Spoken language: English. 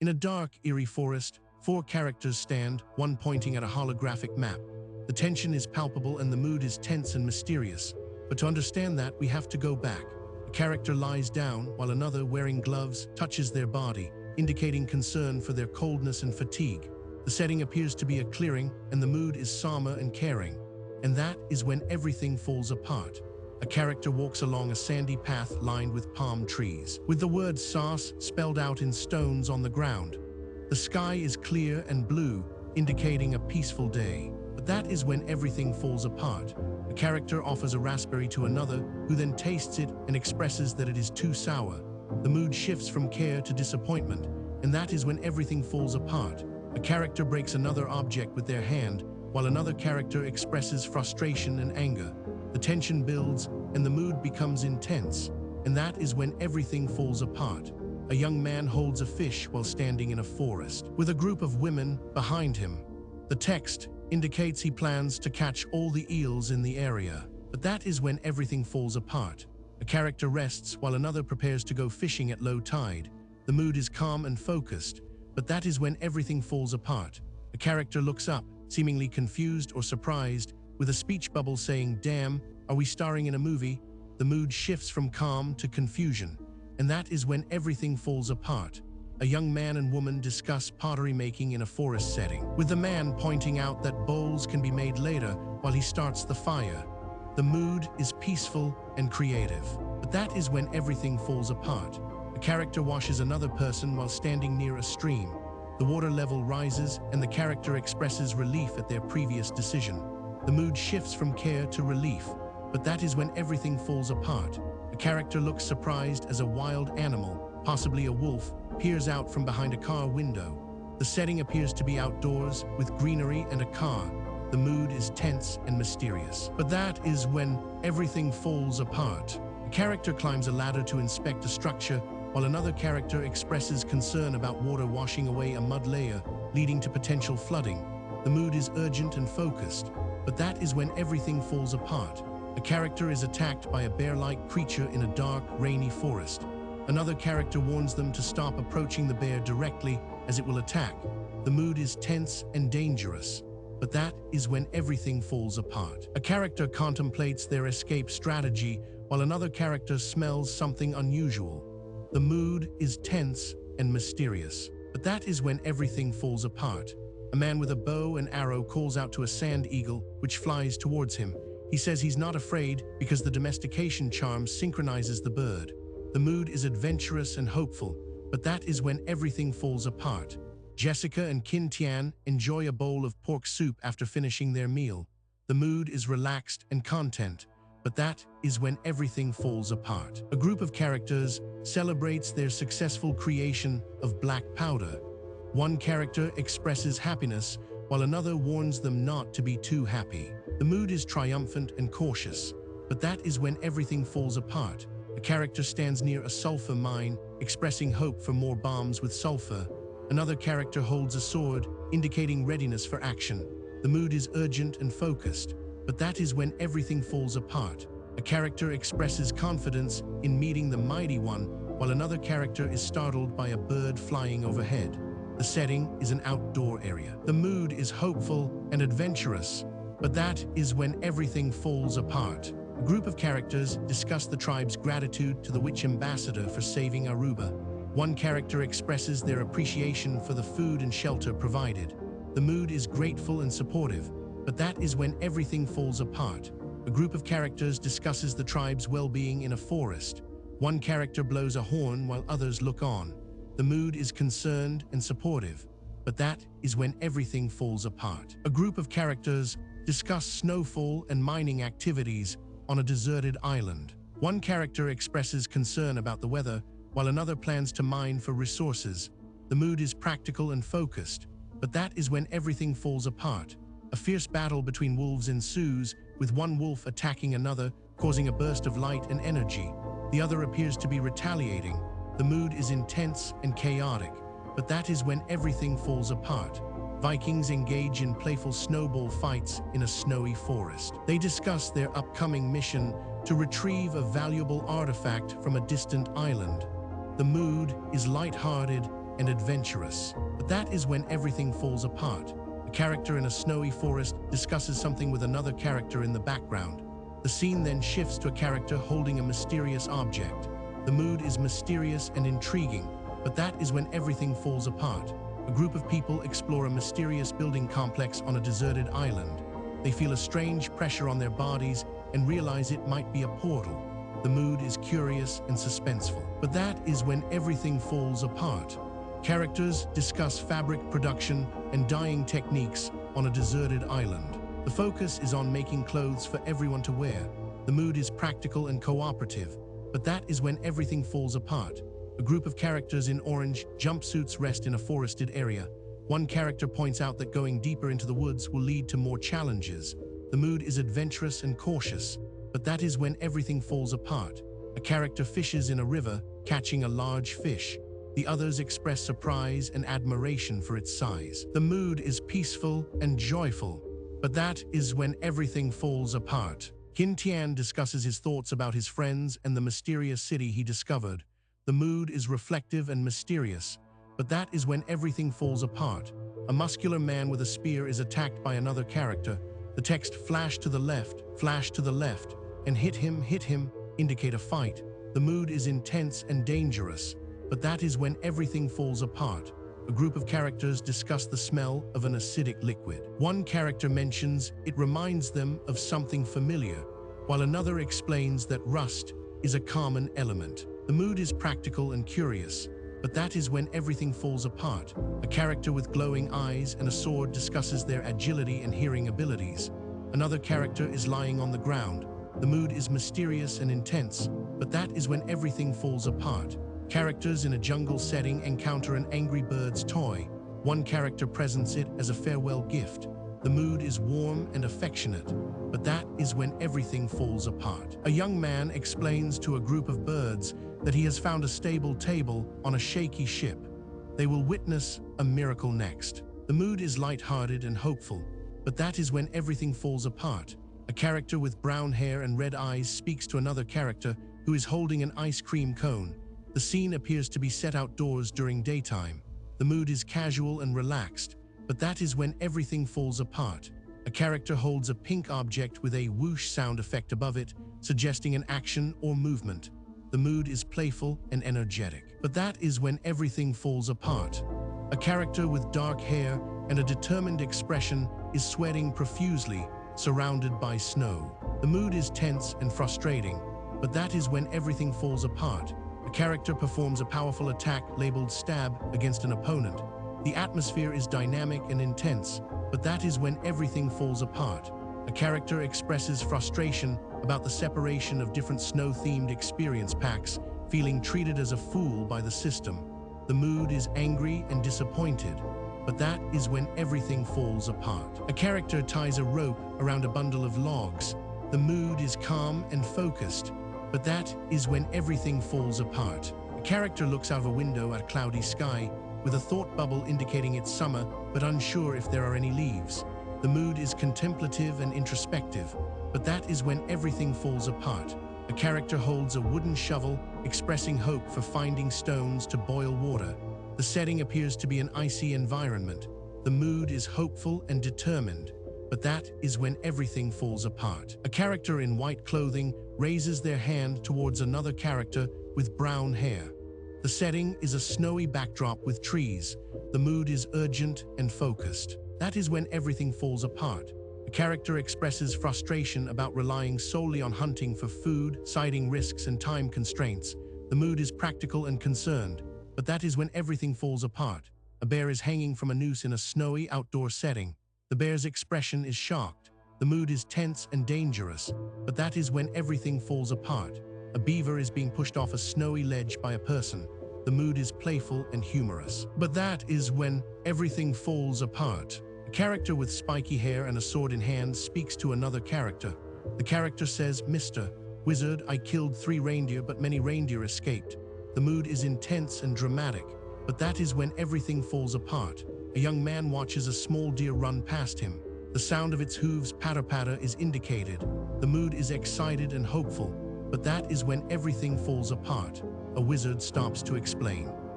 In a dark, eerie forest, four characters stand, one pointing at a holographic map. The tension is palpable and the mood is tense and mysterious. But to understand that, we have to go back. A character lies down while another, wearing gloves, touches their body, indicating concern for their coldness and fatigue. The setting appears to be a clearing, and the mood is somber and caring. And that is when everything falls apart. A character walks along a sandy path lined with palm trees, with the word sauce spelled out in stones on the ground. The sky is clear and blue, indicating a peaceful day. But that is when everything falls apart. A character offers a raspberry to another, who then tastes it and expresses that it is too sour. The mood shifts from care to disappointment, and that is when everything falls apart. A character breaks another object with their hand, while another character expresses frustration and anger. The tension builds, and the mood becomes intense, and that is when everything falls apart. A young man holds a fish while standing in a forest, with a group of women behind him. The text indicates he plans to catch all the eels in the area, but that is when everything falls apart. A character rests while another prepares to go fishing at low tide. The mood is calm and focused, but that is when everything falls apart. A character looks up, seemingly confused or surprised, with a speech bubble saying, "Damn, are we starring in a movie?" The mood shifts from calm to confusion, and that is when everything falls apart. A young man and woman discuss pottery making in a forest setting, with the man pointing out that bowls can be made later while he starts the fire. The mood is peaceful and creative, but that is when everything falls apart. A character washes another person while standing near a stream. The water level rises, and the character expresses relief at their previous decision. The mood shifts from care to relief, but that is when everything falls apart. A character looks surprised as a wild animal, possibly a wolf, peers out from behind a car window. The setting appears to be outdoors, with greenery and a car. The mood is tense and mysterious, but that is when everything falls apart. A character climbs a ladder to inspect a structure, while another character expresses concern about water washing away a mud layer, leading to potential flooding. The mood is urgent and focused, but that is when everything falls apart. A character is attacked by a bear-like creature in a dark, rainy forest. Another character warns them to stop approaching the bear directly, as it will attack. The mood is tense and dangerous, but that is when everything falls apart. A character contemplates their escape strategy, while another character smells something unusual. The mood is tense and mysterious, but that is when everything falls apart. A man with a bow and arrow calls out to a sand eagle, which flies towards him. He says he's not afraid because the domestication charm synchronizes the bird. The mood is adventurous and hopeful, but that is when everything falls apart. Jessica and Kin Tian enjoy a bowl of pork soup after finishing their meal. The mood is relaxed and content, but that is when everything falls apart. A group of characters celebrates their successful creation of black powder. One character expresses happiness, while another warns them not to be too happy. The mood is triumphant and cautious, but that is when everything falls apart. A character stands near a sulfur mine, expressing hope for more bombs with sulfur. Another character holds a sword, indicating readiness for action. The mood is urgent and focused, but that is when everything falls apart. A character expresses confidence in meeting the mighty one, while another character is startled by a bird flying overhead. The setting is an outdoor area. The mood is hopeful and adventurous, but that is when everything falls apart. A group of characters discuss the tribe's gratitude to the witch ambassador for saving Aruba. One character expresses their appreciation for the food and shelter provided. The mood is grateful and supportive, but that is when everything falls apart. A group of characters discusses the tribe's well-being in a forest. One character blows a horn while others look on. The mood is concerned and supportive, but that is when everything falls apart. A group of characters discuss snowfall and mining activities on a deserted island. One character expresses concern about the weather, while another plans to mine for resources. The mood is practical and focused, but that is when everything falls apart. A fierce battle between wolves ensues, with one wolf attacking another, causing a burst of light and energy. The other appears to be retaliating. The mood is intense and chaotic, but that is when everything falls apart. Vikings engage in playful snowball fights in a snowy forest. They discuss their upcoming mission to retrieve a valuable artifact from a distant island. The mood is lighthearted and adventurous. But that is when everything falls apart. A character in a snowy forest discusses something with another character in the background. The scene then shifts to a character holding a mysterious object. The mood is mysterious and intriguing, but that is when everything falls apart. A group of people explore a mysterious building complex on a deserted island. They feel a strange pressure on their bodies and realize it might be a portal. The mood is curious and suspenseful. But that is when everything falls apart. Characters discuss fabric production and dyeing techniques on a deserted island. The focus is on making clothes for everyone to wear. The mood is practical and cooperative. But that is when everything falls apart. A group of characters in orange jumpsuits rest in a forested area. One character points out that going deeper into the woods will lead to more challenges. The mood is adventurous and cautious, but that is when everything falls apart. A character fishes in a river, catching a large fish. The others express surprise and admiration for its size. The mood is peaceful and joyful, but that is when everything falls apart. Hin Tian discusses his thoughts about his friends and the mysterious city he discovered. The mood is reflective and mysterious, but that is when everything falls apart. A muscular man with a spear is attacked by another character. The text flash to the left, and hit him, indicate a fight. The mood is intense and dangerous, but that is when everything falls apart. A group of characters discuss the smell of an acidic liquid. One character mentions it reminds them of something familiar, while another explains that rust is a common element. The mood is practical and curious, but that is when everything falls apart. A character with glowing eyes and a sword discusses their agility and hearing abilities. Another character is lying on the ground. The mood is mysterious and intense, but that is when everything falls apart. Characters in a jungle setting encounter an angry bird's toy. One character presents it as a farewell gift. The mood is warm and affectionate, but that is when everything falls apart. A young man explains to a group of birds that he has found a stable table on a shaky ship. They will witness a miracle next. The mood is lighthearted and hopeful, but that is when everything falls apart. A character with brown hair and red eyes speaks to another character who is holding an ice cream cone. The scene appears to be set outdoors during daytime. The mood is casual and relaxed, but that is when everything falls apart. A character holds a pink object with a whoosh sound effect above it, suggesting an action or movement. The mood is playful and energetic, but that is when everything falls apart. A character with dark hair and a determined expression is sweating profusely, surrounded by snow. The mood is tense and frustrating, but that is when everything falls apart. A character performs a powerful attack labeled stab against an opponent. The atmosphere is dynamic and intense, but that is when everything falls apart. A character expresses frustration about the separation of different snow-themed experience packs, feeling treated as a fool by the system. The mood is angry and disappointed, but that is when everything falls apart. A character ties a rope around a bundle of logs. The mood is calm and focused, but that is when everything falls apart. A character looks out of a window at a cloudy sky, with a thought bubble indicating it's summer, but unsure if there are any leaves. The mood is contemplative and introspective, but that is when everything falls apart. A character holds a wooden shovel, expressing hope for finding stones to boil water. The setting appears to be an icy environment. The mood is hopeful and determined, but that is when everything falls apart. A character in white clothing raises their hand towards another character with brown hair. The setting is a snowy backdrop with trees. The mood is urgent and focused. That is when everything falls apart. A character expresses frustration about relying solely on hunting for food, citing risks and time constraints. The mood is practical and concerned, but that is when everything falls apart. A bear is hanging from a noose in a snowy outdoor setting. The bear's expression is shocked. The mood is tense and dangerous, but that is when everything falls apart. A beaver is being pushed off a snowy ledge by a person. The mood is playful and humorous, but that is when everything falls apart. A character with spiky hair and a sword in hand speaks to another character. The character says, "Mr. Wizard, I killed 3 reindeer, but many reindeer escaped." The mood is intense and dramatic, but that is when everything falls apart. A young man watches a small deer run past him. The sound of its hooves patter-patter is indicated. The mood is excited and hopeful, but that is when everything falls apart. A wizard stops to explain.